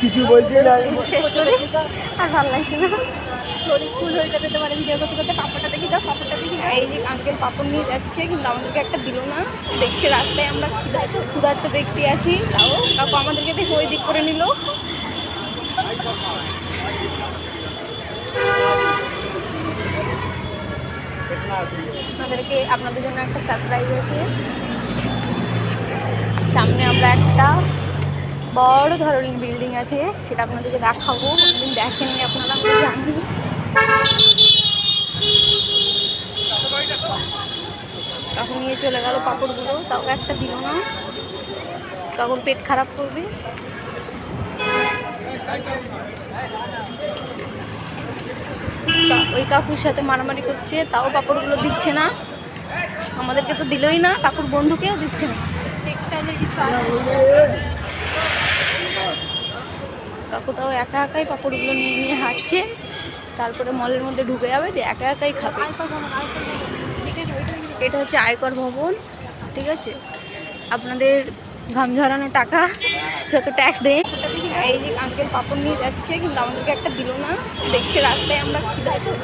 কিছু বলছি না শেষ করে আর ভালো লাগছে না। স্টোরি স্কুল হয়ে যাবে তোমার ভিডিও করতে করতে। পাপড়টা দেখি দাও, পাপড়টা দেখি। এই যে আঙ্কেল পাপড় নিয়ে যাচ্ছে, কিন্তু আমাদেরকে একটা দিল না। দেখছে রাস্তায় আমরা ক্ষুধার্ত দেখতে আছি, তাও কাকু আমাদেরকে দেখে ওই দিক করে নিল। আপনাদের জন্য একটা সারপ্রাইজ আছে। সামনে আমরা একটা বড় ধরনের বিল্ডিং আছে, সেটা আপনাদেরকে দেখাবো। একদিন দেখেননি আপনারা, আমরা জানি। তখন নিয়ে চলে গেল পাপড়গুলো, তাও একটা দিল না। তখন পেট খারাপ করবে। ওই কাকুর সাথে মারামারি করছে, তাও পাপড়গুলো দিচ্ছে না। আমাদেরকে তো দিলই না, কাকুর বন্ধুকেও দিচ্ছে না। কাকু তাও একা একাই পাপড়গুলো নিয়ে নিয়ে হাঁটছে। তারপরে মলের মধ্যে ঢুকে যাবে, দিয়ে একা একাই খাবে। এটা হচ্ছে আয়কর ভবন, ঠিক আছে? আপনাদের ঘাম ঝরানো টাকা, যত ট্যাক্স দেন। এই যে আঙ্কেল পাপড় নিয়ে যাচ্ছে, কিন্তু আমাদেরকে একটা দিল না। দেখছে রাস্তায় আমরা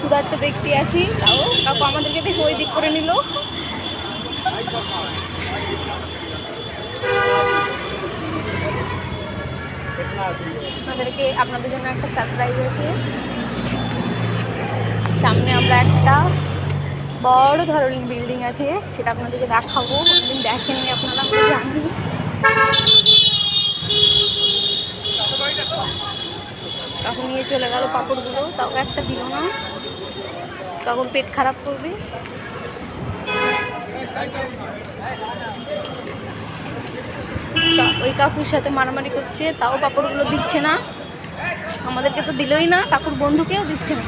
ক্ষুধার্ত দেখতে আছি, তাও কাকু আমাদেরকে দেখে ওই দিক করে নিল। আপনাদের জন্য একটা সারপ্রাইজ আছে। সামনে আমরা একটা বড় ধরনের বিল্ডিং আছে, সেটা আপনাদেরকে দেখাবো। একদিন দেখেননি আপনারা, আমরা জানি। তখন নিয়ে চলে গেল পাপড়গুলো, তাও একটা দিল না। তখন পেট খারাপ করবে। ওই কাকুর সাথে মারামারি করছে, তাও পাপড়গুলো দিচ্ছে না। আমাদেরকে তো দিলই না, কাকুর বন্ধুকেও দিচ্ছে না।